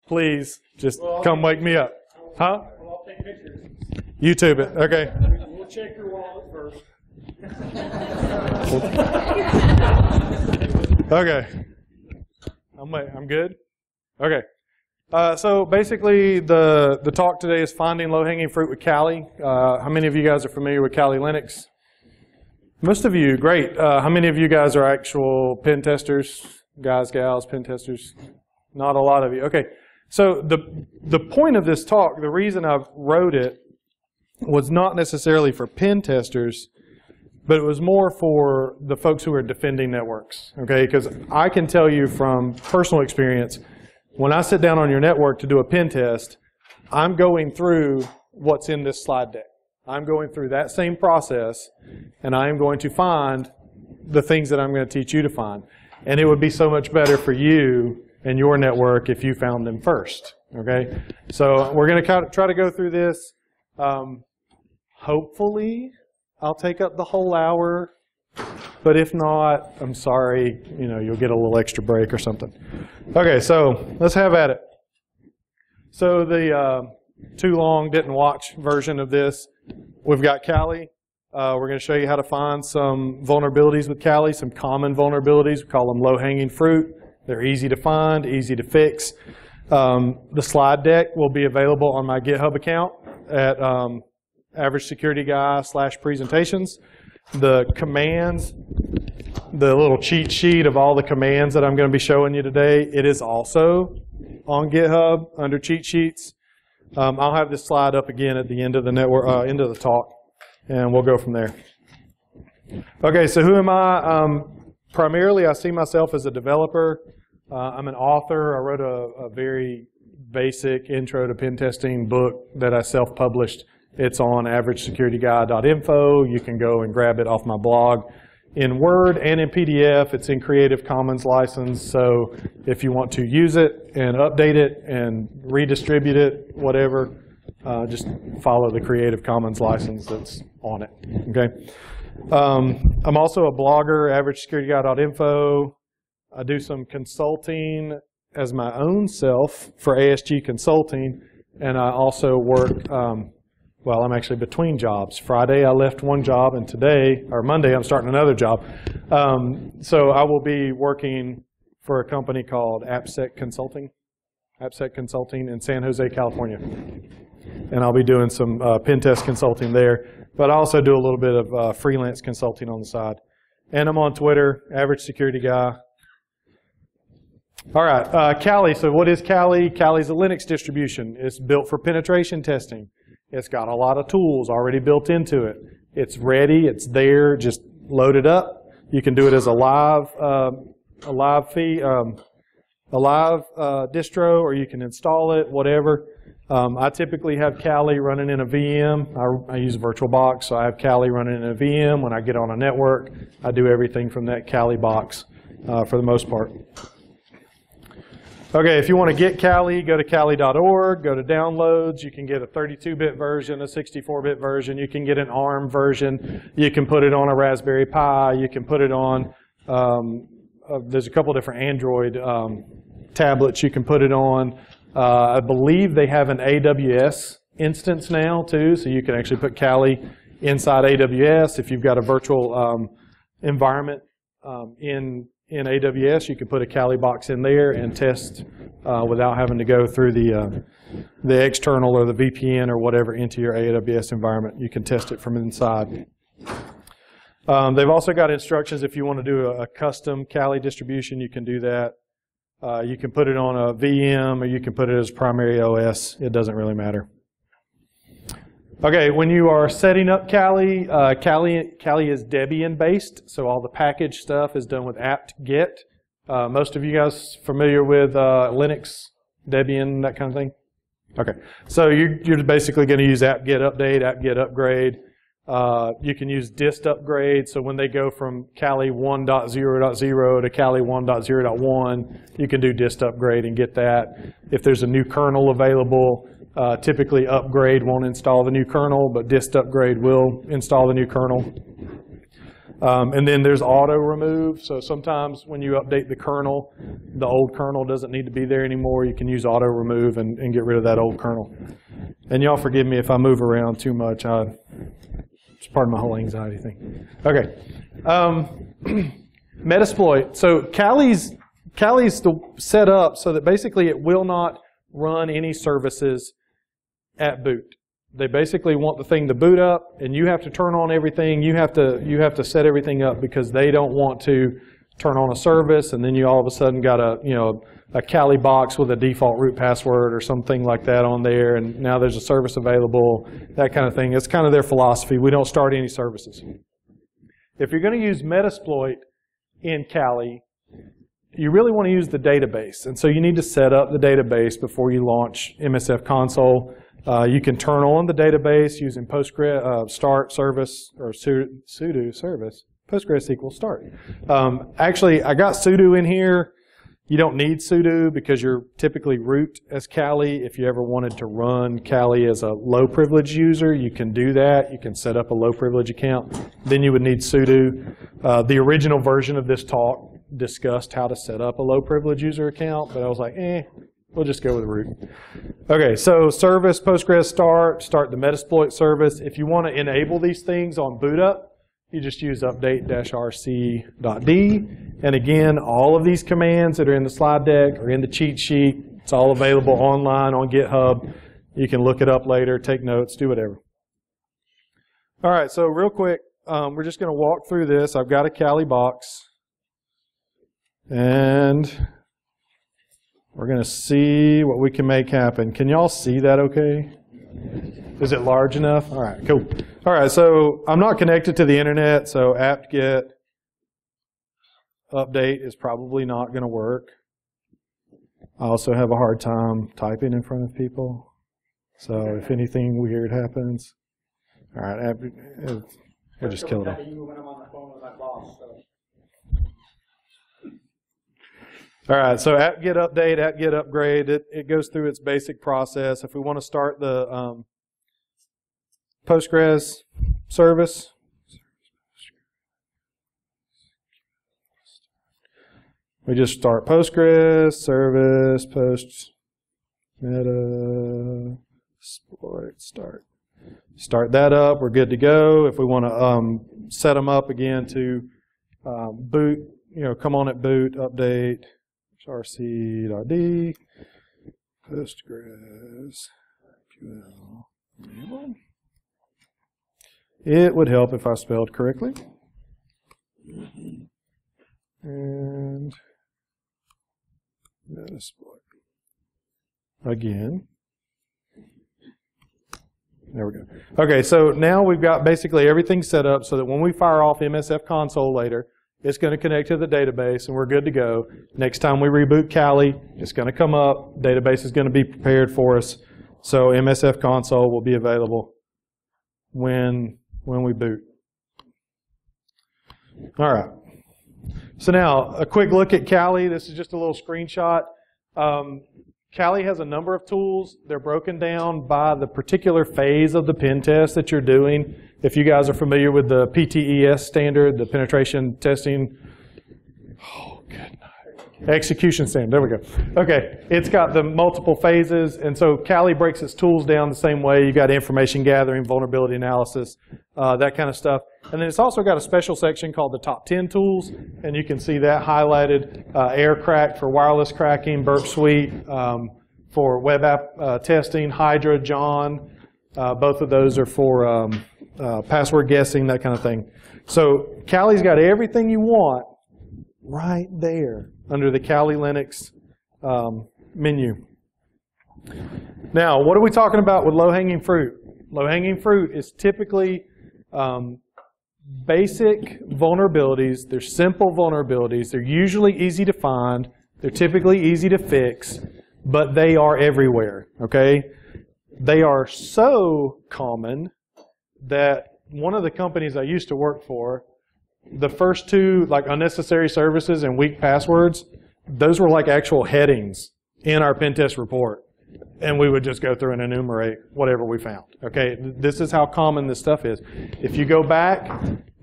please just come wake me up. Huh? Well, I'll take pictures. YouTube it. Okay. We'll check your wallet first. Okay. I'm good? Okay. So basically, the talk today is finding low-hanging fruit with Kali. How many of you guys are familiar with Kali Linux? Most of you, great. How many of you guys are actual pen testers? Guys, gals, pen testers? Not a lot of you. Okay. So the point of this talk, the reason I wrote it, was not necessarily for pen testers, but it was more for the folks who are defending networks. Okay, because I can tell you from personal experience, when I sit down on your network to do a pen test, I'm going through what's in this slide deck. I'm going through that same process, and I am going to find the things that I'm going to teach you to find. And it would be so much better for you and your network if you found them first. Okay, so we're going to try to go through this. Hopefully, I'll take up the whole hour, but if not, I'm sorry, you'll get a little extra break or something. Okay, so let's have at it. So the too long didn't watch version of this, we've got Kali. We're going to show you how to find some vulnerabilities with Kali, some common vulnerabilities. We call them low-hanging fruit. They're easy to find, easy to fix. The slide deck will be available on my GitHub account at Average Security Guy /presentations. The commands, the little cheat sheet of all the commands that I'm going to be showing you today, it is also on GitHub under cheat sheets. I'll have this slide up again at the end of the network, end of the talk, and we'll go from there. Okay, so who am I? Primarily, I see myself as a developer. I'm an author. I wrote a very basic intro to pen testing book that I self-published. It's on averagesecurityguy.info. You can go and grab it off my blog in Word and in PDF. It's in Creative Commons license, so if you want to use it and update it and redistribute it, whatever, just follow the Creative Commons license that's on it. Okay. I'm also a blogger, averagesecurityguy.info. I do some consulting as my own self for ASG Consulting, and I also work. Well, I'm actually between jobs. Friday, I left one job, and today, or Monday, I'm starting another job. So I will be working for a company called AppSec Consulting in San Jose, California. And I'll be doing some pen test consulting there. But I also do a little bit of freelance consulting on the side. And I'm on Twitter, Average Security Guy. All right, Kali. So what is Kali? Kali's a Linux distribution. It's built for penetration testing. It's got a lot of tools already built into it. It's ready. It's there. Just load it up. You can do it as a live distro, or you can install it, whatever. I typically have Kali running in a VM. I use VirtualBox, so I have Kali running in a VM. When I get on a network, I do everything from that Kali box for the most part. Okay, if you want to get Kali, go to kali.org, go to downloads. You can get a 32-bit version, a 64-bit version. You can get an ARM version. You can put it on a Raspberry Pi. You can put it on, there's a couple different Android tablets you can put it on. I believe they have an AWS instance now, too, so you can actually put Kali inside AWS. If you've got a virtual environment in AWS, you can put a Kali box in there and test without having to go through the external or the VPN or whatever into your AWS environment. You can test it from inside. They've also got instructions if you want to do a custom Kali distribution, you can do that. You can put it on a VM or you can put it as primary OS. It doesn't really matter. Okay, when you are setting up Kali, Kali is Debian-based, so all the package stuff is done with apt-get. Most of you guys familiar with Linux, Debian, that kind of thing? Okay, so you're basically going to use apt-get update, apt-get upgrade. You can use dist upgrade, so when they go from Kali 1.0.0 to Kali 1.0.1, you can do dist upgrade and get that. If there's a new kernel available, typically upgrade won't install the new kernel, but dist upgrade will install the new kernel. And then there's auto remove. So sometimes when you update the kernel, the old kernel doesn't need to be there anymore. You can use auto remove and get rid of that old kernel. And y'all forgive me if I move around too much. It's part of my whole anxiety thing. Okay. Metasploit. So Kali's set up so that basically it will not run any services at boot. They basically want the thing to boot up, and you have to turn on everything. You have to set everything up because they don't want to turn on a service, and then you all of a sudden got a Kali box with a default root password or something like that on there, and now there's a service available, that kind of thing. It's kind of their philosophy. We don't start any services. If you're going to use Metasploit in Kali, you really want to use the database, and so you need to set up the database before you launch MSF console. You can turn on the database using Postgres start service or sudo service. PostgreSQL start. Actually, I got sudo in here. You don't need sudo because you're typically root as Kali. If you ever wanted to run Kali as a low privilege user, you can do that. You can set up a low privilege account. Then you would need sudo. The original version of this talk discussed how to set up a low privilege user account, but I was like, we'll just go with root. Okay, so service, Postgres start the Metasploit service. If you want to enable these things on boot up, you just use update-rc.d. And again, all of these commands that are in the slide deck are in the cheat sheet. It's all available online on GitHub. You can look it up later, take notes, do whatever. All right, so real quick, we're just going to walk through this. I've got a Kali box. And we're going to see what we can make happen. Can y'all see that okay? Is it large enough? All right, cool. All right, so I'm not connected to the internet, so apt-get update is probably not going to work. I also have a hard time typing in front of people. So if anything weird happens, all right, we'll just kill it off. All right, so apt-get update, apt-get upgrade, it goes through its basic process. If we want to start the Postgres service, we just start Postgres, service, post, Metasploit, start. Start that up, we're good to go. If we want to set them up again to boot, come on at boot, update, rc.d, Postgres, enable. It would help if I spelled correctly. And Metasploit. Again. There we go. Okay, so now we've got basically everything set up so that when we fire off MSF console later, it's going to connect to the database and we're good to go. Next time we reboot Kali, it's going to come up. Database is going to be prepared for us. So MSF console will be available when we boot. All right. So now a quick look at Kali. This is just a little screenshot. Kali has a number of tools. They're broken down by the particular phase of the pen test that you're doing. If you guys are familiar with the PTES standard, the penetration testing, execution standard, there we go. Okay, it's got the multiple phases, and so Kali breaks its tools down the same way. You got information gathering, vulnerability analysis, that kind of stuff. And then it's also got a special section called the top 10 tools, and you can see that highlighted. AirCrack for wireless cracking, Burp Suite for web app testing, Hydra, John, both of those are for password guessing, that kind of thing. So Kali's got everything you want right there under the Kali Linux menu. Now, what are we talking about with low-hanging fruit? Low-hanging fruit is typically basic vulnerabilities. They're simple vulnerabilities. They're usually easy to find. They're typically easy to fix, but they are everywhere, okay? They are so common that one of the companies I used to work for, the first two, like unnecessary services and weak passwords, those were like actual headings in our pen test report. And we would just go through and enumerate whatever we found. Okay, this is how common this stuff is. If you go back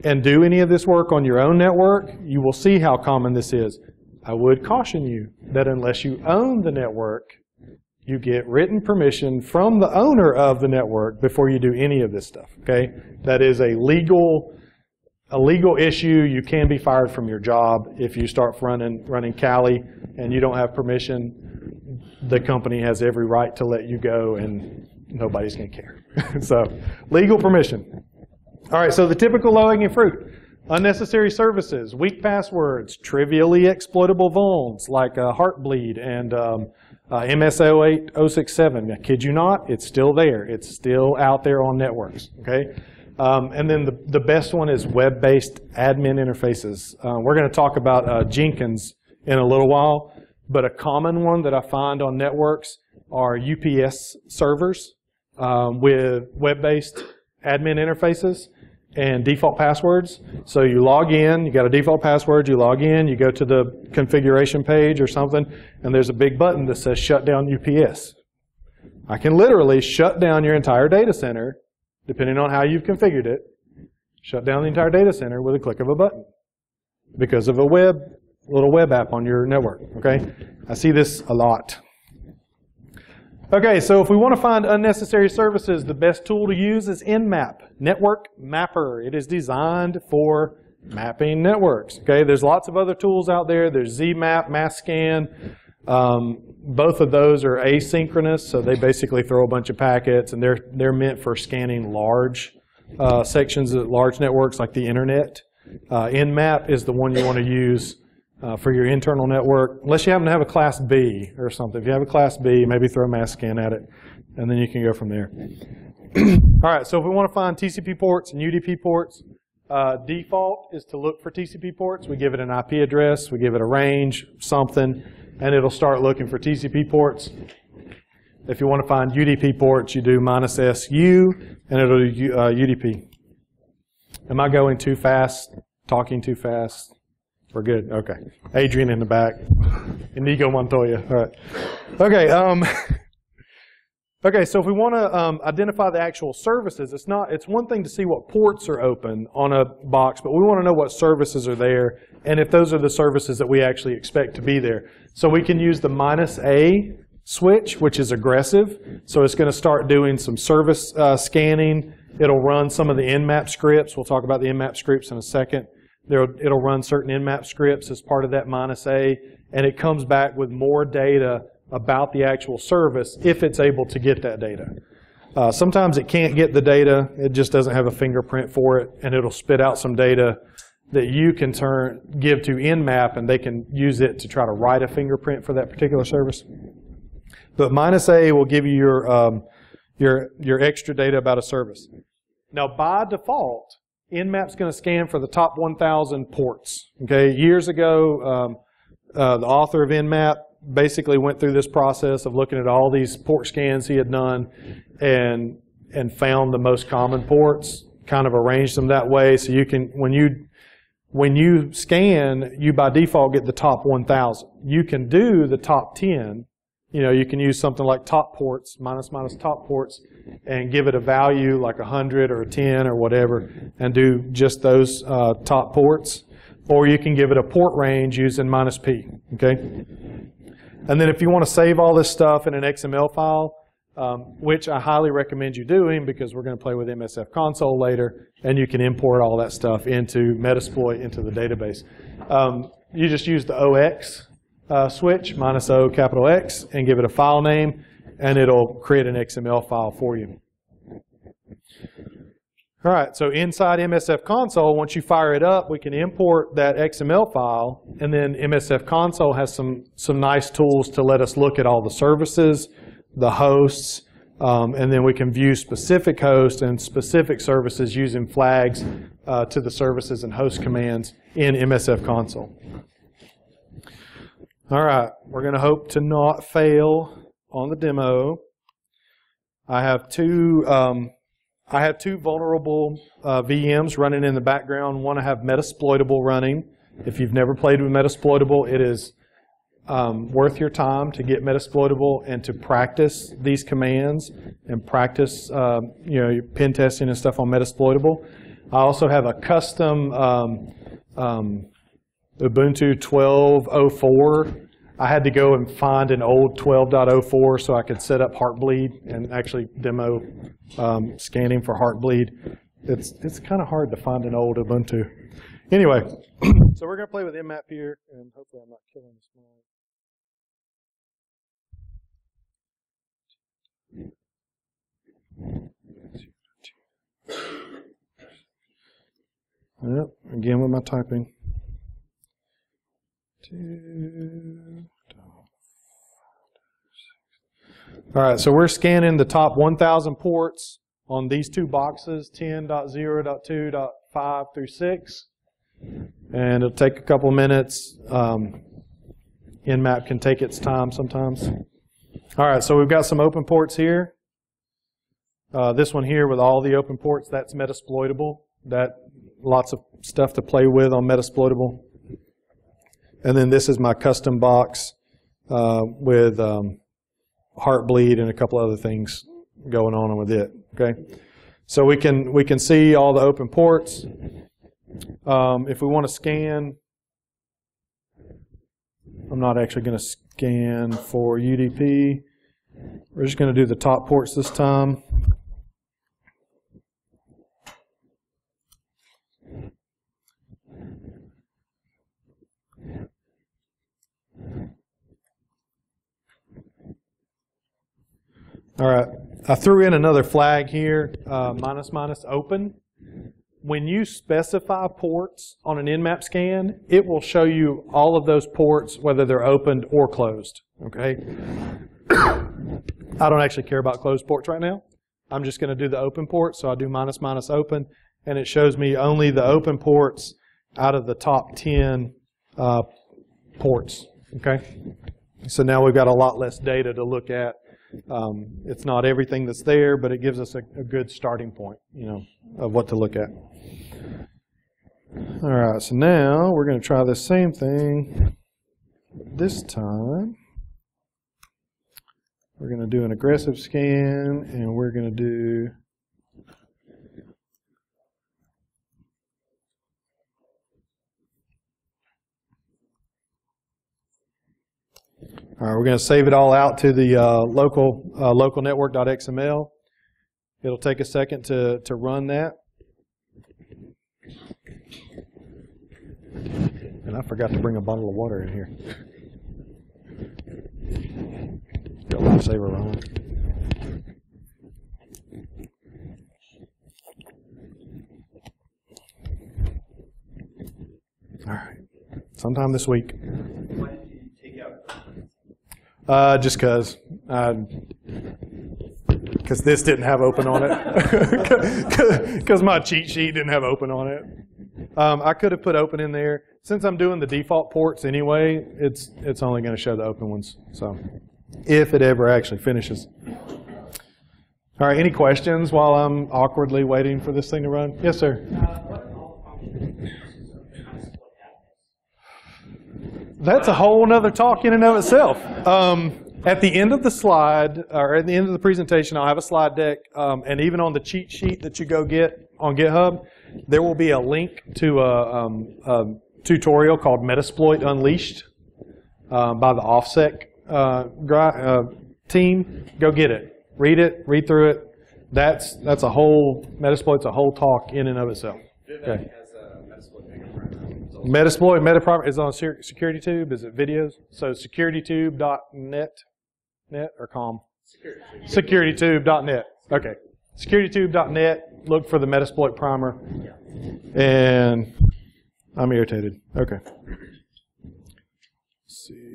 and do any of this work on your own network, you will see how common this is. I would caution you that unless you own the network, you get written permission from the owner of the network before you do any of this stuff, okay? That is a legal issue. You can be fired from your job if you start running Kali and you don't have permission. The company has every right to let you go and nobody's going to care. So, legal permission. All right, so the typical low-hanging fruit. Unnecessary services, weak passwords, trivially exploitable vulns like Heartbleed and MS08067. I kid you not, it's still there. It's still out there on networks, okay? And then the best one is web-based admin interfaces. We're going to talk about Jenkins in a little while, but a common one that I find on networks are UPS servers with web-based admin interfaces and default passwords. So you log in, you got a default password, you log in, you go to the configuration page or something, and there's a big button that says shut down UPS. I can literally shut down your entire data center, depending on how you've configured it, shut down the entire data center with a click of a button because of a little web app on your network, okay? I see this a lot. Okay, so if we want to find unnecessary services, the best tool to use is Nmap, Network Mapper. It is designed for mapping networks. Okay, there's lots of other tools out there. There's Zmap, Massscan. Both of those are asynchronous, so they basically throw a bunch of packets, and they're meant for scanning large sections of large networks like the internet. Nmap is the one you want to use for your internal network, unless you happen to have a Class B or something. If you have a Class B, maybe throw a Massscan at it, and then you can go from there. All right, so if we want to find TCP ports and UDP ports, default is to look for TCP ports. We give it an IP address, we give it a range, something, and it'll start looking for TCP ports. If you want to find UDP ports, you do -SU, and it'll do UDP. Am I going too fast? Talking too fast? We're good. Okay. Adrian in the back. Inigo Montoya. All right. Okay. Okay. So if we want to identify the actual services, it's one thing to see what ports are open on a box, but we want to know what services are there and if those are the services that we actually expect to be there. So we can use the -A switch, which is aggressive. So it's going to start doing some service scanning. It'll run some of the Nmap scripts. We'll talk about the Nmap scripts in a second. It'll run certain Nmap scripts as part of that -A, and it comes back with more data about the actual service if it's able to get that data. Sometimes it can't get the data. It just doesn't have a fingerprint for it, and it'll spit out some data that you can give to Nmap, and they can use it to try to write a fingerprint for that particular service. But -A will give you your extra data about a service. Now, by default, Nmap's going to scan for the top 1,000 ports. Okay, years ago, the author of Nmap basically went through this process of looking at all these port scans he had done and found the most common ports, kind of arranged them that way so you can, when you scan, you by default get the top 1,000. You can do the top 10. You know, you can use something like top ports, -- top ports, and give it a value like 100 or 10 or whatever, and do just those top ports. Or you can give it a port range using -P, okay? And then if you want to save all this stuff in an XML file, which I highly recommend you doing because we're going to play with MSF console later, and you can import all that stuff into Metasploit into the database. You just use the OX switch, -O capital X, and give it a file name, and it'll create an XML file for you. All right, so inside MSF console, once you fire it up, we can import that XML file, and then MSF console has some nice tools to let us look at all the services, the hosts, and then we can view specific hosts and specific services using flags to the services and host commands in MSF console. All right, we're going to hope to not fail on the demo. I have two vulnerable VMs running in the background. One I have Metasploitable running. If you've never played with Metasploitable, it is worth your time to get Metasploitable and to practice these commands and practice your pen testing and stuff on Metasploitable. I also have a custom Ubuntu 12.04. I had to go and find an old 12.04 so I could set up Heartbleed and actually demo scanning for Heartbleed. It's kind of hard to find an old Ubuntu. Anyway, so we're going to play with Mmap here, and hopefully I'm not killing this one. Yep, again with my typing. All right, so we're scanning the top 1,000 ports on these two boxes, 10.0.2.5 through 6. And it'll take a couple minutes. Nmap can take its time sometimes. All right, so we've got some open ports here. This one here with all the open ports, that's Metasploitable. That lots of stuff to play with on Metasploitable. And then this is my custom box with Heartbleed and a couple other things going on with it. Okay, so we can see all the open ports. If we want to scan, I'm not actually going to scan for UDP. We're just going to do the top ports this time. All right, I threw in another flag here, --open. When you specify ports on an Nmap scan, it will show you all of those ports, whether they're opened or closed, okay? I don't actually care about closed ports right now. I'm just going to do the open ports, so I do --open, and it shows me only the open ports out of the top 10 ports, okay? So now we've got a lot less data to look at. It's not everything that's there, but it gives us a good starting point, you know, of what to look at. All right, so now we're going to try the same thing. This time, we're going to do an aggressive scan, and we're going to do all right, we're going to save it all out to the local network.xml. It'll take a second to run that. And I forgot to bring a bottle of water in here. Got a lifesaver on. All right, sometime this week. Just because this didn't have open on it. Because my cheat sheet didn't have open on it. I could have put open in there. Since I'm doing the default ports anyway, it's only going to show the open ones. So if it ever actually finishes. All right, any questions while I'm awkwardly waiting for this thing to run? Yes, sir. That's a whole other talk in and of itself. At the end of the slide, or at the end of the presentation, I'll have a slide deck, and even on the cheat sheet that you go get on GitHub, there will be a link to a tutorial called Metasploit Unleashed by the OffSec team. Go get it. Read it. Read through it. That's a whole, Metasploit's a whole talk in and of itself. Okay. Metasploit, Metaprimer is on SecurityTube. Is it videos? So securitytube.net or com? SecurityTube.net. Okay. SecurityTube.net. Look for the Metasploit primer. And I'm irritated. Okay. Let's see.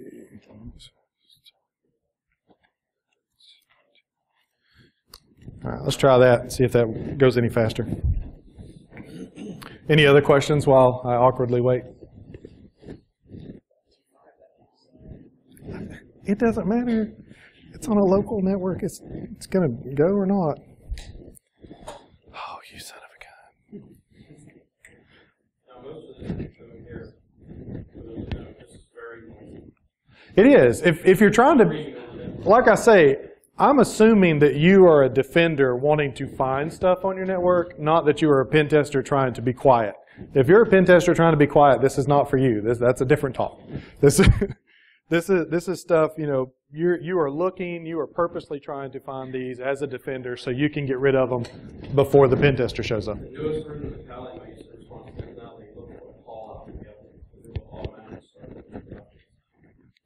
All right, let's try that and see if that goes any faster. Any other questions while I awkwardly wait? It doesn't matter. It's on a local network. It's going to go or not. Oh, you son of a gun. It is. If you're trying to, like I say, I'm assuming that you are a defender wanting to find stuff on your network, not that you are a pen tester trying to be quiet. If you're a pen tester trying to be quiet, this is not for you. That's a different talk. This is stuff, you know, you are looking, you are purposely trying to find these as a defender so you can get rid of them before the pen tester shows up. The newest version of the Kali might use the response functionality, look for a call out to be able to do automatic stuff.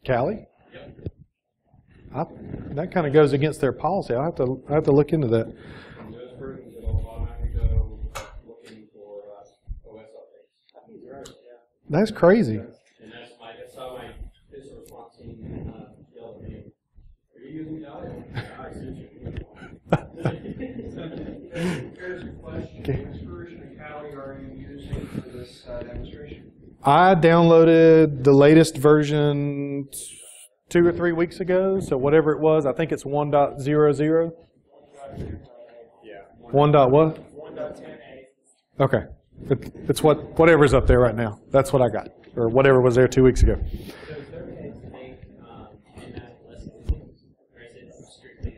Cali? Yep. That kind of goes against their policy. I have to look into that. The newest version will automatically go looking for OS updates. Right, yeah. That's crazy. And that's how my business response team yelled at me. Are you using Kali? I see what you're doing. Here's a question. Which version of Kali are you using for this demonstration? I downloaded the latest version 2 or 3 weeks ago, so whatever it was, I think it's 1.00. Yeah. 1. What? 1.10a. Okay. It's whatever's up there right now. That's what I got, or whatever was there 2 weeks ago. So is there a way to make in-app list things, or is it strictly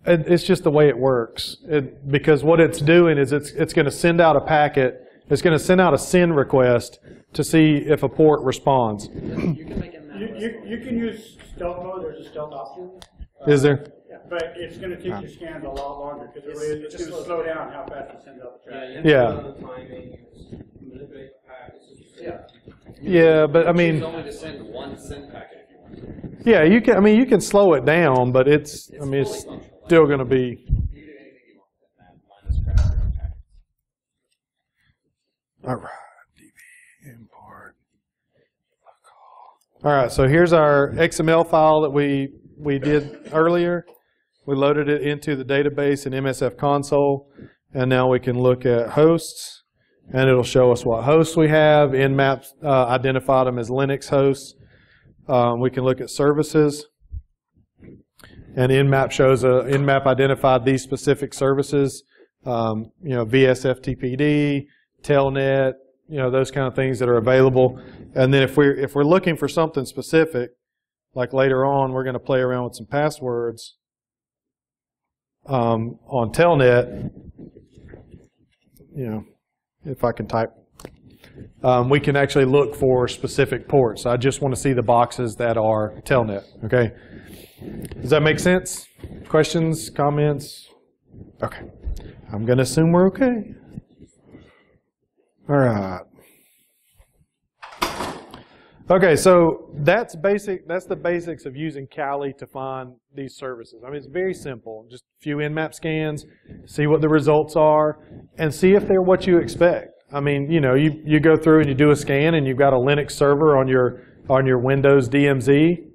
It's just the way it works. Because what it's doing is it's going to send out a packet. It's going to send out a send request to see if a port responds. you can make in-app list? You can use stealth mode. There's a stealth option. Is there? Yeah, but it's going to take your scans a lot longer because it's going to slow down how fast it sends out the traffic. Yeah. The timing, manipulate the packets. Yeah, but I mean, It's only to send one send packet if you want. yeah, you can. I mean, you can slow it down, but it's still going to be. You can do anything you want with that minus craft your own packets. All right, DB import. All right, so here's our XML file that we did earlier. We loaded it into the database in MSF console, and now we can look at hosts, and it'll show us what hosts we have. Nmap identified them as Linux hosts. We can look at services, and Nmap shows Nmap identified these specific services. You know, VSFTPD, Telnet, you know, those kind of things that are available. And then if we're looking for something specific, like later on, we're going to play around with some passwords on Telnet. You know, if I can type, we can actually look for specific ports. I just want to see the boxes that are Telnet. Okay, does that make sense? Questions, comments? Okay, I'm going to assume we're okay. All right. Okay, so that's basic. That's the basics of using Kali to find these services. I mean, it's very simple. Just a few Nmap scans, see what the results are, and see if they're what you expect. I mean, you know, you go through and you do a scan, and you've got a Linux server on your Windows DMZ.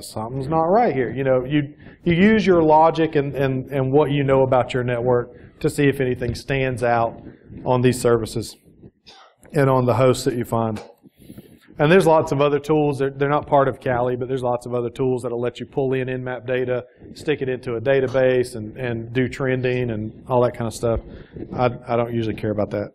Something's not right here. You know, you use your logic and what you know about your network to see if anything stands out on these services and on the hosts that you find. And there's lots of other tools. They're not part of Kali, but there's lots of other tools that'll let you pull in Nmap data, stick it into a database, and do trending and all that kind of stuff. I don't usually care about that.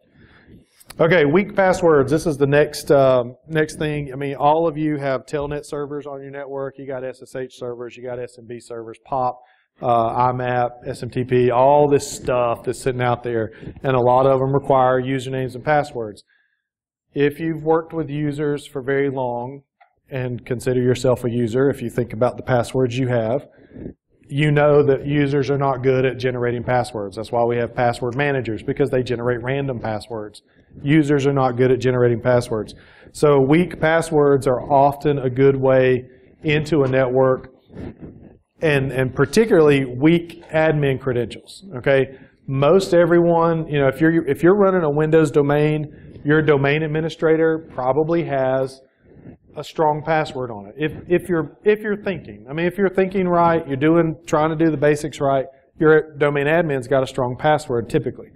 Okay, weak passwords. This is the next thing. I mean, all of you have Telnet servers on your network. You got SSH servers. You got SMB servers, POP, IMAP, SMTP, all this stuff that's sitting out there. And a lot of them require usernames and passwords. If you've worked with users for very long and consider yourself a user, if you think about the passwords you have, you know that users are not good at generating passwords. That's why we have password managers, because they generate random passwords. Users are not good at generating passwords. So weak passwords are often a good way into a network, and particularly weak admin credentials. Okay, most everyone, you know, if you're running a Windows domain, your domain administrator probably has a strong password on it. If you're thinking, I mean, if you're thinking right, you're trying to do the basics right, your domain admin's got a strong password typically.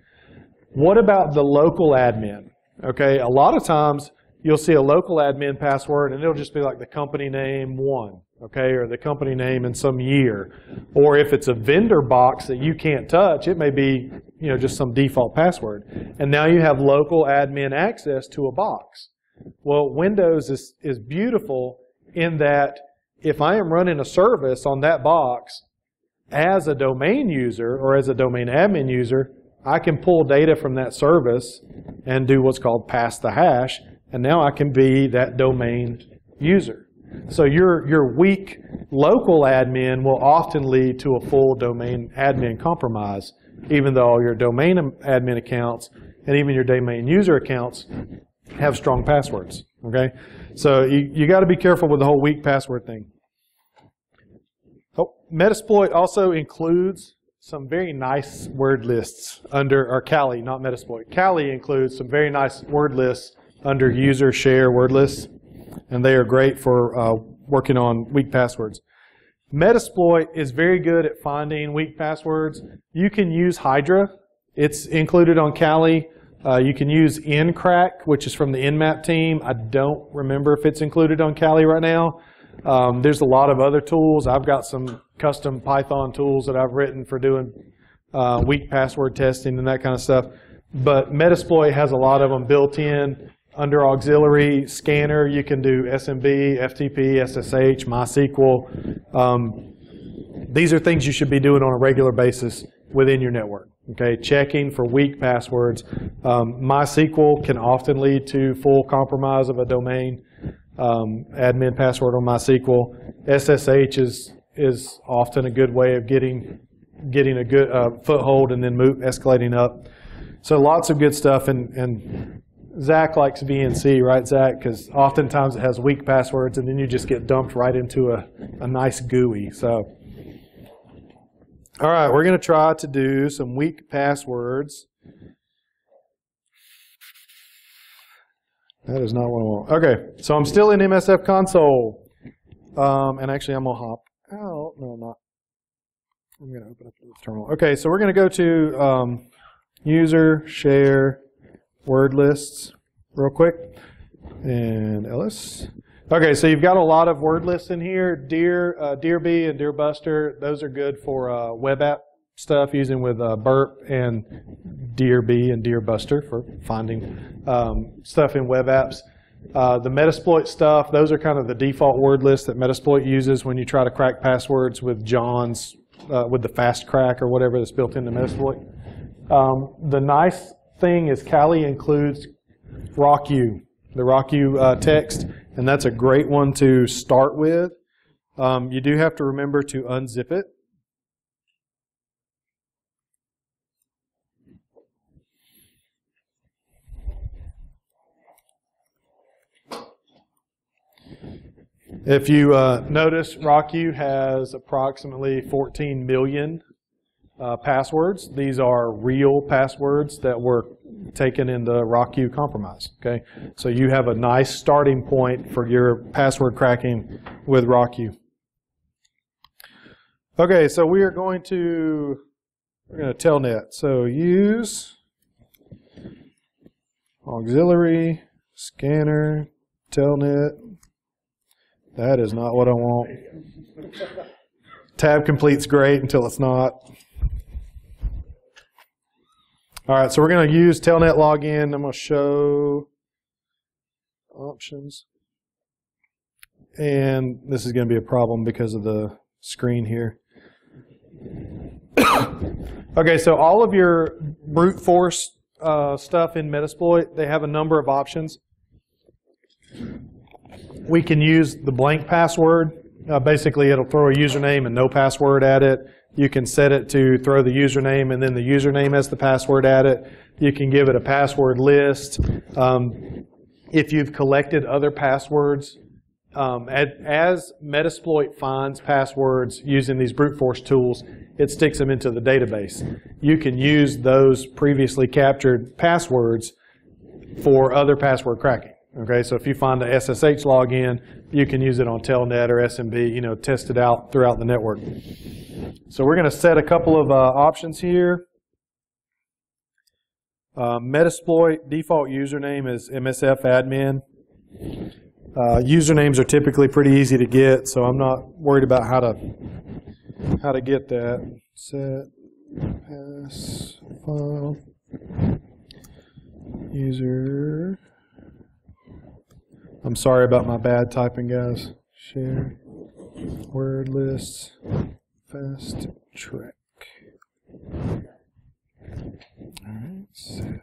What about the local admin? Okay, a lot of times you'll see a local admin password and it'll just be like the company name 1, okay, or the company name in some year. Or if it's a vendor box that you can't touch, it may be, you know, just some default password. And now you have local admin access to a box. Well, Windows is beautiful in that if I am running a service on that box as a domain user or as a domain admin user, I can pull data from that service and do what's called pass the hash, and now I can be that domain user. So your weak local admin will often lead to a full domain admin compromise, even though your domain admin accounts and even your domain user accounts have strong passwords. Okay, so you got to be careful with the whole weak password thing. Oh, Metasploit also includes some very nice word lists under, or Kali, not Metasploit. Kali includes some very nice word lists under user share word lists, and they are great for working on weak passwords. Metasploit is very good at finding weak passwords. You can use Hydra. It's included on Kali. You can use Ncrack, which is from the Nmap team. I don't remember if it's included on Kali right now. There's a lot of other tools. I've got some custom Python tools that I've written for doing weak password testing and that kind of stuff. But Metasploit has a lot of them built in. Under auxiliary scanner, you can do SMB, FTP, SSH, MySQL. These are things you should be doing on a regular basis within your network. Okay, checking for weak passwords. MySQL can often lead to full compromise of a domain. Admin password on MySQL. SSH is often a good way of getting a good foothold and then escalating up. So lots of good stuff, and Zach likes VNC, right, Zach? Because oftentimes it has weak passwords, and then you just get dumped right into a nice GUI. So, all right, we're going to try to do some weak passwords. That is not what I want. Okay, so I'm still in MSF console. And actually, I'm going to hop out. No, I'm not. I'm going to open up the terminal. Okay, so we're going to go to user, share, word lists real quick. And Ellis. Okay, so you've got a lot of word lists in here. DearB and DearBuster, those are good for web app stuff using with Burp and DearB and DearBuster for finding stuff in web apps. The Metasploit stuff, those are kind of the default word list that Metasploit uses when you try to crack passwords with John's, with the fast crack or whatever that's built into Metasploit. The nice thing is Kali includes RockU, the RockU text, and that's a great one to start with. You do have to remember to unzip it. If you notice, RockU has approximately 14 million passwords. These are real passwords that were taken in the RockU compromise. Okay, so you have a nice starting point for your password cracking with RockU. Okay, so we're going to telnet. So use auxiliary scanner telnet. That is not what I want. Tab complete's great until it's not. All right, so we're going to use telnet login. I'm going to show options. And this is going to be a problem because of the screen here. Okay, so all of your brute force stuff in Metasploit, they have a number of options. We can use the blank password. Basically, it'll throw a username and no password at it. You can set it to throw the username and then the username as the password at it. You can give it a password list. If you've collected other passwords, as Metasploit finds passwords using these brute force tools, it sticks them into the database. You can use those previously captured passwords for other password cracking. Okay, so if you find the SSH login, you can use it on Telnet or SMB, test it out throughout the network. So we're going to set a couple of options here. Metasploit default username is MSF admin. Usernames are typically pretty easy to get, so I'm not worried about how to get that. Set pass file user. I'm sorry about my bad typing, guys. Share. Word list fast track. All right, set.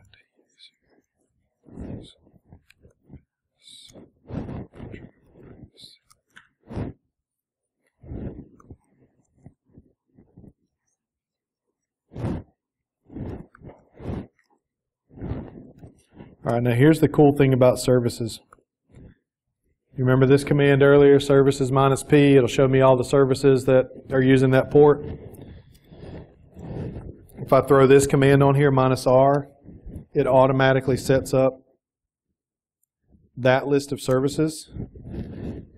All right, now here's the cool thing about services. You remember this command earlier, services minus P, it'll show me all the services that are using that port. If I throw this command on here, minus R, it automatically sets up that list of services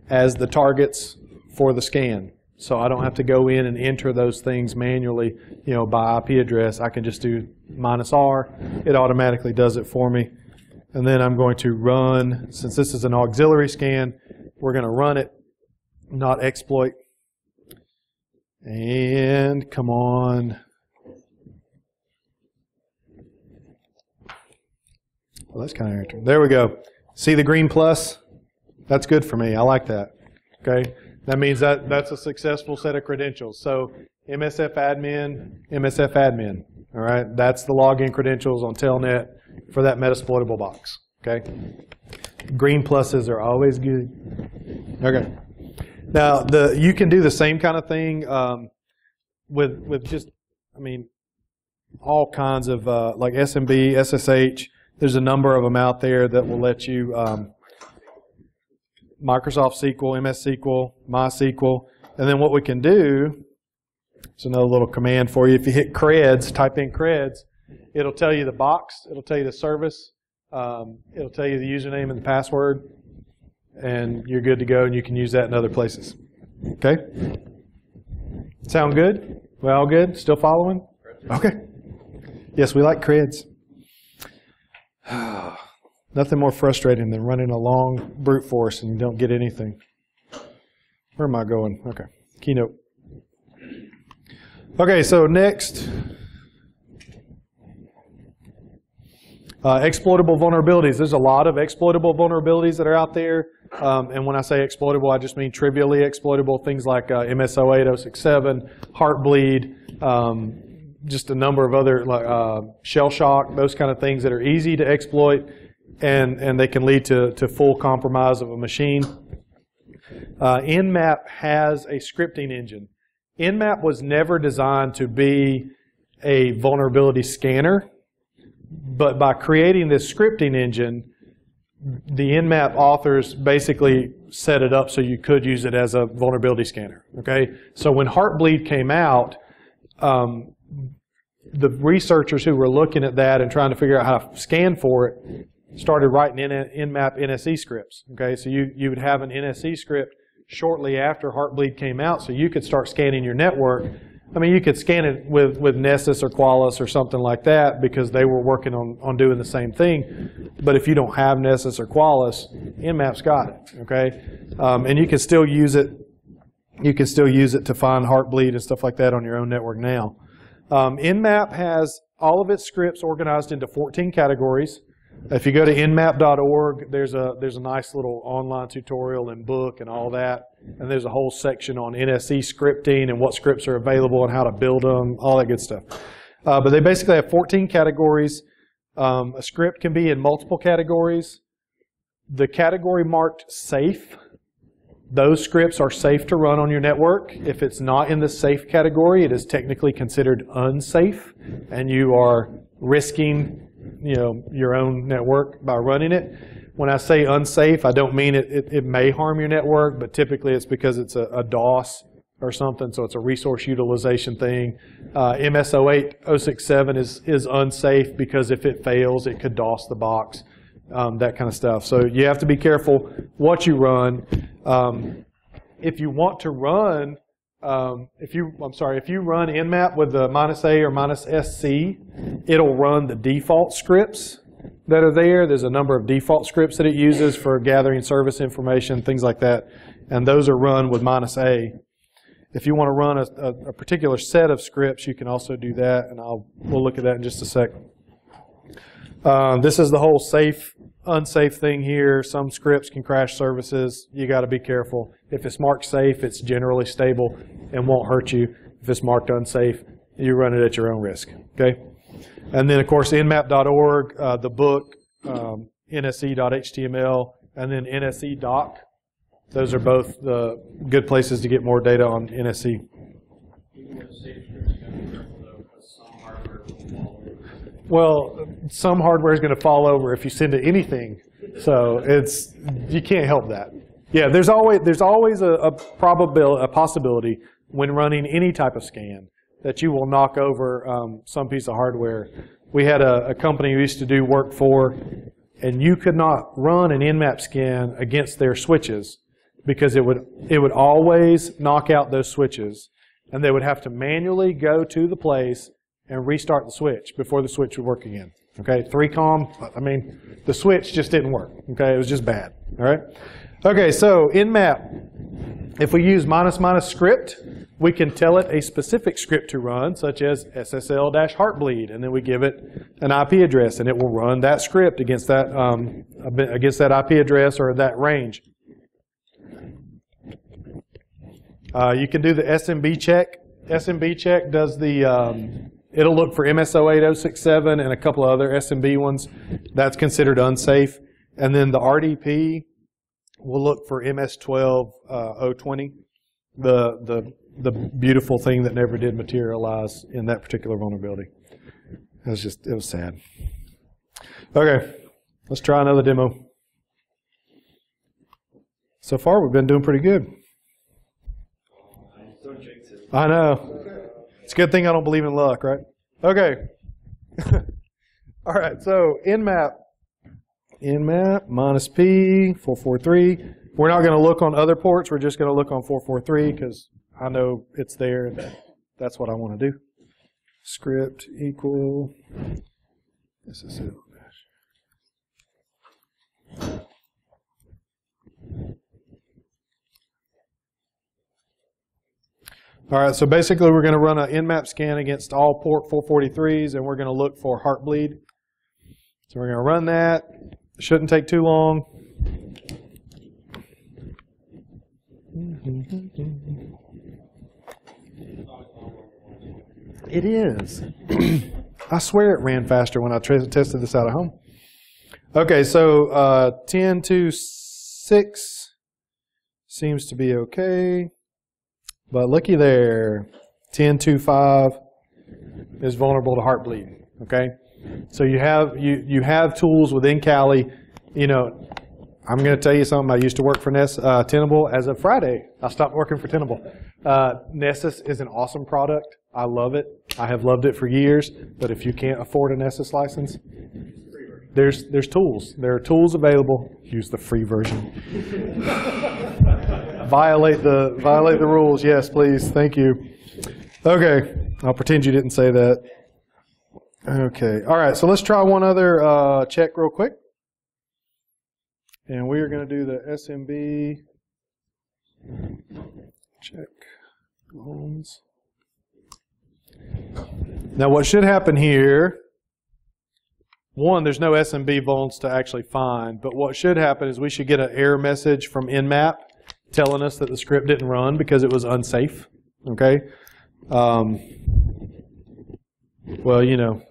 as the targets for the scan. So I don't have to go in and enter those things manually, by IP address. I can just do minus R. It automatically does it for me. And then I'm going to run, since this is an auxiliary scan, we're going to run it, not exploit. And come on. Well, that's kind of interesting. There we go. See the green plus? That's good for me. I like that. Okay. That means that's a successful set of credentials. So MSF admin. All right. That's the login credentials on Telnet for that Metasploitable box. Okay. Green pluses are always good. Okay. Now you can do the same kind of thing with just, all kinds of like SMB, SSH. There's a number of them out there that will let you Microsoft SQL, MS SQL, MySQL, and then what we can do. It's another little command for you. If you hit creds, type in creds, it'll tell you the box, it'll tell you the service, it'll tell you the username and the password, and you're good to go, and you can use that in other places. Okay? Sound good? We all good? Still following? Okay. Yes, we like creds. Nothing more frustrating than running a long brute force and you don't get anything. Where am I going? Okay. Keynote. Okay, so next. Exploitable vulnerabilities. There's a lot of exploitable vulnerabilities that are out there. And when I say exploitable, I just mean trivially exploitable. Things like MS08, 067, Heartbleed, just a number of other shell shock, those kind of things that are easy to exploit, and they can lead to full compromise of a machine. Nmap has a scripting engine. Nmap was never designed to be a vulnerability scanner, but by creating this scripting engine, the Nmap authors basically set it up so you could use it as a vulnerability scanner. Okay, so when Heartbleed came out, the researchers who were looking at that and trying to figure out how to scan for it started writing Nmap NSE scripts. Okay, so you would have an NSE script shortly after Heartbleed came out, so you could start scanning your network. You could scan it with Nessus or Qualys or something like that because they were working on doing the same thing. But if you don't have Nessus or Qualys, Nmap's got it. Okay, and you can still use it. You can still use it to find Heartbleed and stuff like that on your own network now. Nmap has all of its scripts organized into 14 categories. If you go to nmap.org, there's a nice little online tutorial and book and all that. And there's a whole section on NSE scripting and what scripts are available and how to build them, all that good stuff. But they basically have 14 categories. A script can be in multiple categories. The category marked safe, those scripts are safe to run on your network. If it's not in the safe category, it is technically considered unsafe, and you are risking, your own network by running it. When I say unsafe, I don't mean it may harm your network, but typically it's because it's a DOS or something, so it's a resource utilization thing. MS08, 067 is unsafe because if it fails, it could DOS the box. That kind of stuff. So you have to be careful what you run. If you want to run, if you run Nmap with the -A or -SC, it'll run the default scripts that are there. There's a number of default scripts that it uses for gathering service information, things like that, and those are run with -A. If you want to run a particular set of scripts, you can also do that, and we'll look at that in just a second. This is the whole safe unsafe thing here. Some scripts can crash services. You got to be careful. If it's marked safe, it's generally stable and won't hurt you. If it's marked unsafe, you run it at your own risk. Okay. And then, of course, nmap.org, the book, nse.html, and then nse.doc. Those are both the good places to get more data on NSE. Well, some hardware is going to fall over if you send it anything, so you can't help that. Yeah, there's always a possibility when running any type of scan that you will knock over some piece of hardware. We had a company we used to do work for, and you could not run an Nmap scan against their switches because it would always knock out those switches, and they would have to manually go to the place and restart the switch before the switch would work again. Okay, 3COM, I mean, the switch just didn't work. Okay, it was just bad. All right. Okay, so Nmap, if we use ---- script, we can tell it a specific script to run, such as SSL-heartbleed, and then we give it an IP address, and it will run that script against that IP address or that range. You can do the SMB check. SMB check does the it'll look for MSO8067 and a couple of other SMB ones. That's considered unsafe. And then the RDP will look for MS12020, the beautiful thing that never did materialize in that particular vulnerability. It was sad. Okay, let's try another demo. So far, we've been doing pretty good. I know. It's a good thing I don't believe in luck, right? Okay. All right, so Nmap -P 443. We're not going to look on other ports. We're just going to look on 443 because I know it's there and that's what I want to do. Script equal SSL. All right, so basically we're going to run an Nmap scan against all port 443s, and we're going to look for heartbleed. So we're going to run that. It shouldn't take too long. It is. I swear it ran faster when I tested this out at home. Okay, so 10.2.6 seems to be okay. But looky there, 10.2.5 is vulnerable to heartbleed. Okay, so you have tools within Kali. You know, I'm going to tell you something. I used to work for Tenable. As of Friday, I stopped working for Tenable. Nessus is an awesome product. I love it. I have loved it for years. But if you can't afford a Nessus license, there's tools. There are tools available. Use the free version. Violate the rules. Yes, please. Thank you. Okay. I'll pretend you didn't say that. Okay. All right. So let's try one other check real quick. And we are going to do the SMB check loans. Now what should happen here, one, there's no SMB vulns to actually find, but what should happen is we should get an error message from Nmap telling us that the script didn't run because it was unsafe. Okay? Well, you know,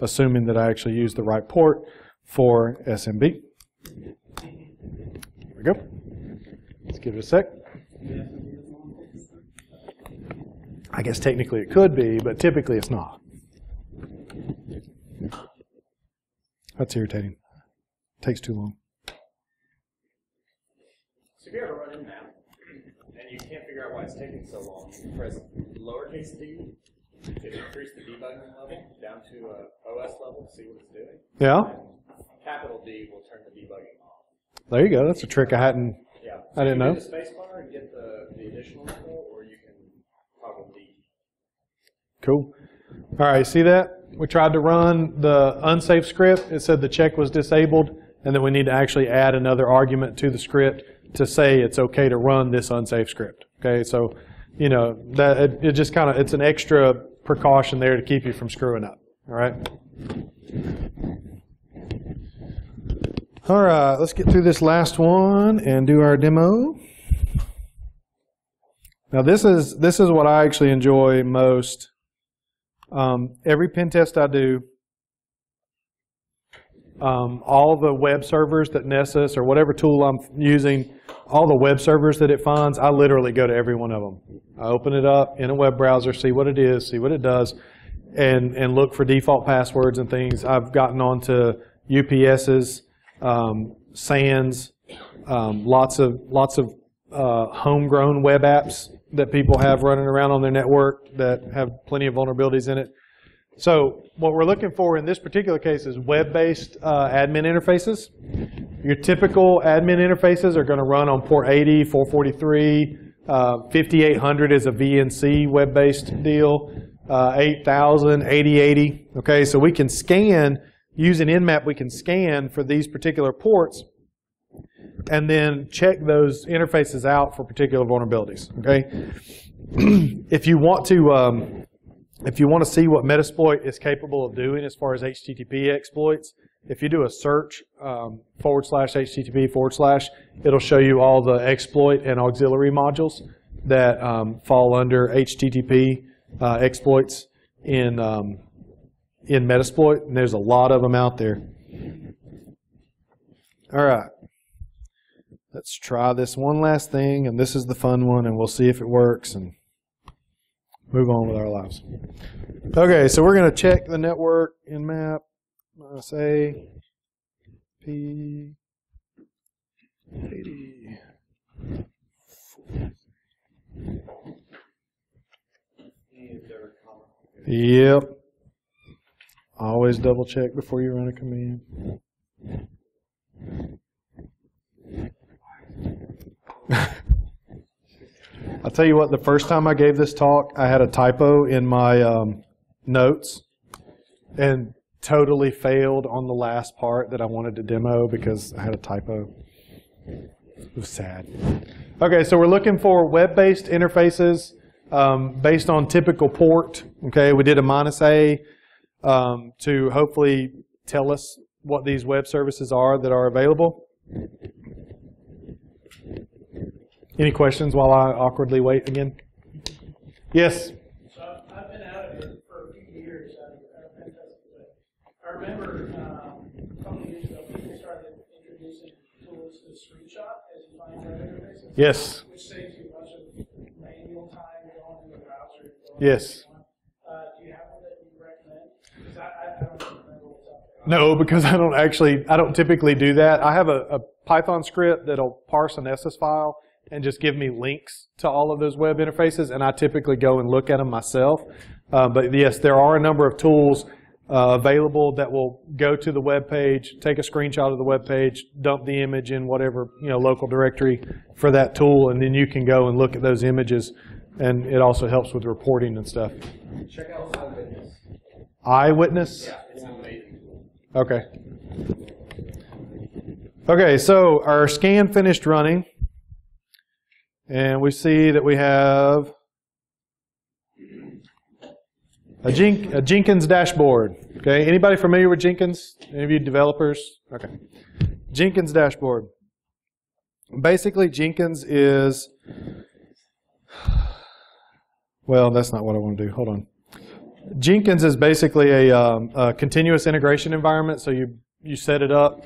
assuming that I actually used the right port for SMB. There we go. Let's give it a sec. I guess technically it could be, but typically it's not. That's irritating. Takes too long. So if you ever run Nmap and you can't figure out why it's taking so long, you can press lowercase d to increase the debugging level down to OS level to see what it's doing. Yeah. And capital D will turn the debugging off. There you go. That's a trick I didn't know. You can do the spacebar and get the additional info, or you can toggle D. Cool. All right, see that? We tried to run the unsafe script. It said the check was disabled, and then we need to actually add another argument to the script to say it's okay to run this unsafe script. Okay, so you know that it just kind of, it's an extra precaution there to keep you from screwing up. All right. All right, let's get through this last one and do our demo. Now this is what I actually enjoy most. Every pen test I do, all the web servers that Nessus or whatever tool I'm using, all the web servers that it finds, I literally go to every one of them. I open it up in a web browser, see what it is, see what it does, and look for default passwords and things. I've gotten onto UPS's, SANs, lots of homegrown web apps that people have running around on their network that have plenty of vulnerabilities in it. So what we're looking for in this particular case is web-based admin interfaces. Your typical admin interfaces are going to run on port 80, 443, 5800 is a VNC web-based deal, 8000, 8080. Okay, so we can scan, using Nmap, we can scan for these particular ports and then check those interfaces out for particular vulnerabilities. Okay, if you want to see what Metasploit is capable of doing as far as HTTP exploits, if you do a search /HTTP/, it'll show you all the exploit and auxiliary modules that fall under HTTP exploits in Metasploit, and there's a lot of them out there. All right, let's try this one last thing, and this is the fun one, and we'll see if it works and move on with our lives. Okay, so we're going to check the network in map. Say P 80. Yep. Always double check before you run a command. I'll tell you what, the first time I gave this talk, I had a typo in my notes and totally failed on the last part that I wanted to demo because I had a typo. It was sad. Okay, so we're looking for web-based interfaces based on typical port. Okay, we did a -A to hopefully tell us what these web services are that are available. Any questions while I awkwardly wait again? Yes? So I've been out of it for a few years. I remember a couple of years ago, people started introducing tools to screenshot as you find web interfaces. Yes. Which saves you a bunch of manual time going in the browser. Yes. Do you have one that you recommend? Because I don't remember what's up there. No, because I don't typically do that. I have a Python script that'll parse an SS file and just give me links to all of those web interfaces, and I typically go and look at them myself. But yes, there are a number of tools available that will go to the web page, take a screenshot of the web page, dump the image in whatever local directory for that tool, and then you can go and look at those images, and it also helps with reporting and stuff. Check out Eyewitness. Eyewitness? Yeah, it's amazing. Okay. Okay, so our scan finished running. And we see that we have a Jenkins dashboard. Okay, anybody familiar with Jenkins? Any of you developers? Okay, Jenkins dashboard. Basically, Jenkins is, well, that's not what I want to do. Hold on. Jenkins is basically a continuous integration environment. So you set it up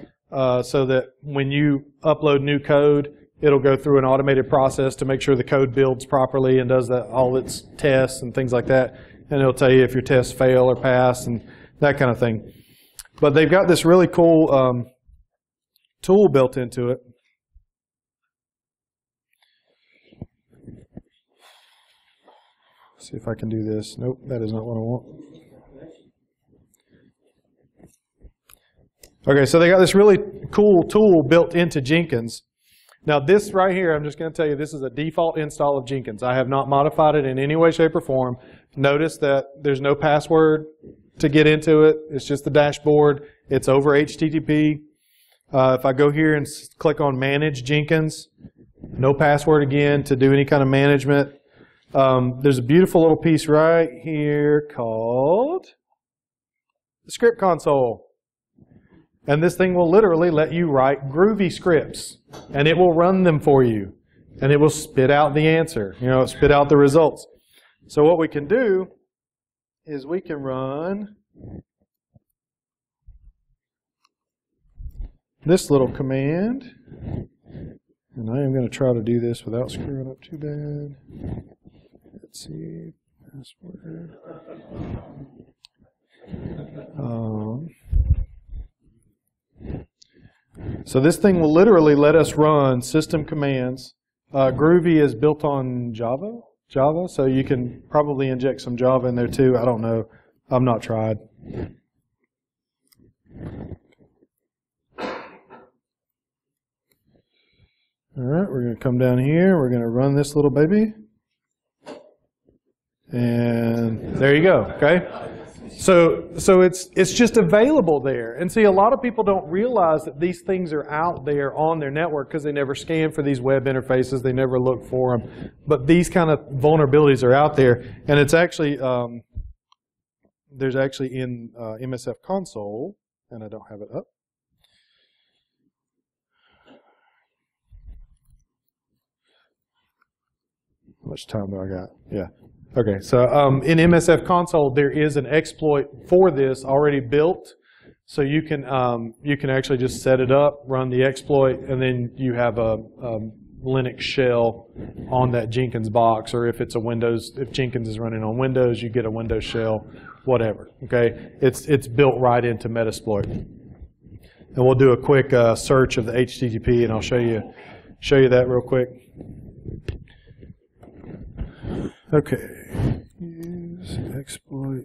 so that when you upload new code, it'll go through an automated process to make sure the code builds properly and does all its tests and things like that. And it'll tell you if your tests fail or pass and that kind of thing. But they've got this really cool tool built into it. See if I can do this. Nope, that is not what I want. Okay, so they got this really cool tool built into Jenkins. Now this right here, I'm just going to tell you, this is a default install of Jenkins. I have not modified it in any way, shape, or form. Notice that there's no password to get into it. It's just the dashboard. It's over HTTP. If I go here and click on Manage Jenkins, no password again to do any kind of management. There's a beautiful little piece right here called the script console. And this thing will literally let you write groovy scripts. And it will run them for you. And it will spit out the answer, spit out the results. So what we can do is we can run this little command. And I am going to try to do this without screwing up too bad. Let's see. Password. So this thing will literally let us run system commands. Groovy is built on Java, so you can probably inject some Java in there too. I don't know. I've not tried. All right, we're going to come down here. We're going to run this little baby. And there you go, okay? So it's just available there. And see, a lot of people don't realize that these things are out there on their network because they never scan for these web interfaces. They never look for them. But these kind of vulnerabilities are out there. And it's actually, there's actually in MSF console, and I don't have it up. How much time do I got? Yeah. Okay, so in MSF console, there is an exploit for this already built. So you can actually just set it up, run the exploit, and then you have a Linux shell on that Jenkins box. Or if it's a Windows, if Jenkins is running on Windows, you get a Windows shell, whatever. Okay, it's built right into Metasploit. And we'll do a quick search of the HTTP, and I'll show you that real quick. Okay, use exploit.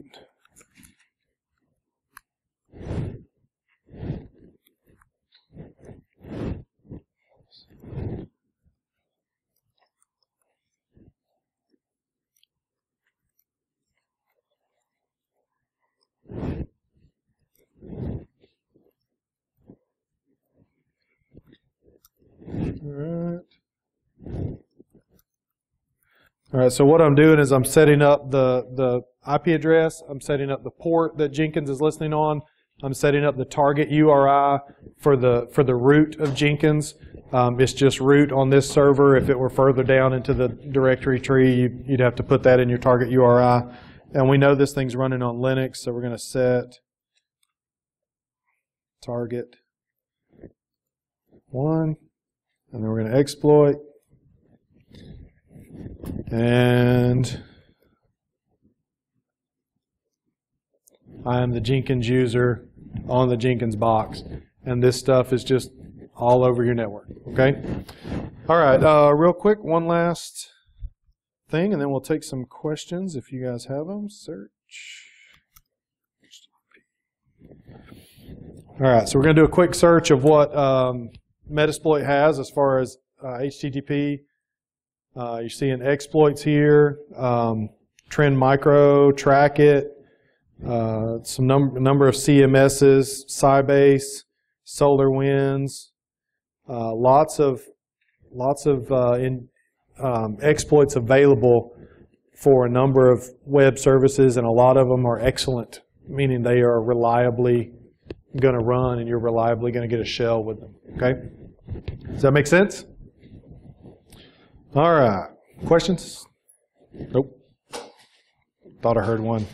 All right, so what I'm doing is I'm setting up the IP address, I'm setting up the port that Jenkins is listening on, I'm setting up the target URI for the root of Jenkins. It's just root on this server. If it were further down into the directory tree, you'd have to put that in your target URI. And we know this thing's running on Linux, so we're going to set target 1, and then we're going to exploit. And I am the Jenkins user on the Jenkins box. And this stuff is just all over your network, okay? All right, real quick, one last thing, and then we'll take some questions if you guys have them. Search. All right, so we're going to do a quick search of what Metasploit has as far as HTTP. You're seeing exploits here, Trend Micro, Track It, some number of CMSs, Sybase, SolarWinds, lots of exploits available for a number of web services, and a lot of them are excellent, meaning they are reliably going to run, and you're reliably going to get a shell with them. Okay, does that make sense? All right, questions? Nope. Thought I heard one.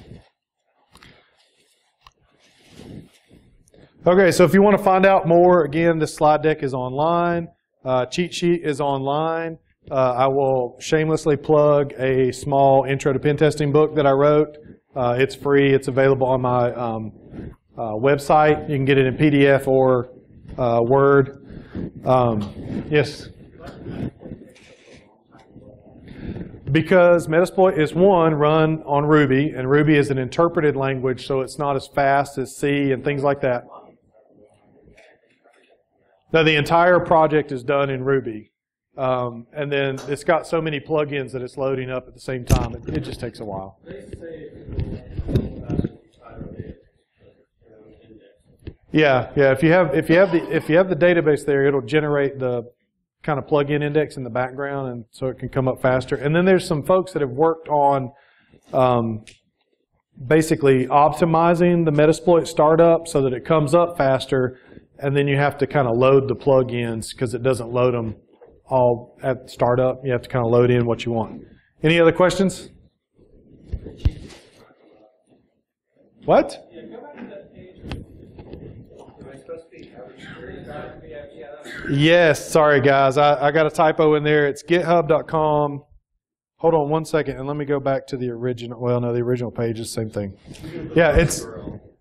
Okay, so if you want to find out more, again, this slide deck is online. Cheat sheet is online. I will shamelessly plug a small intro to pen testing book that I wrote. It's free. It's available on my website. You can get it in PDF or Word. Yes? Because Metasploit is run on Ruby, and Ruby is an interpreted language, so it's not as fast as C and things like that. Now, the entire project is done in Ruby. And then it's got so many plugins that it's loading up at the same time. It just takes a while. Yeah. If you have the database there, it'll generate the kind of plug-in index in the background, and so it can come up faster. And then there's some folks that have worked on basically optimizing the Metasploit startup so that it comes up faster, and then you have to kind of load the plugins because it doesn't load them all at startup. You have to kind of load in what you want. Any other questions? What? Yes, sorry guys, I got a typo in there. It's github.com. Hold on one second, and let me go back to the original. Well, no, the original page is the same thing. Yeah,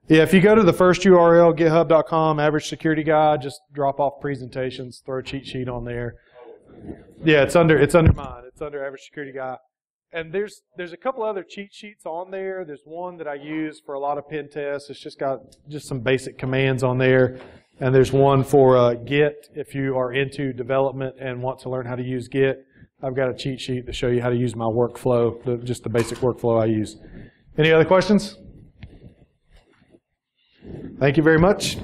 if you go to the first URL, github.com, average security guide, just drop off presentations, throw a cheat sheet on there. Yeah, it's under mine. It's under average security guide. And there's a couple other cheat sheets on there. There's one that I use for a lot of pen tests. It's just got just some basic commands on there. And there's one for Git if you are into development and want to learn how to use Git. I've got a cheat sheet to show you how to use my workflow, just the basic workflow I use. Any other questions? Thank you very much.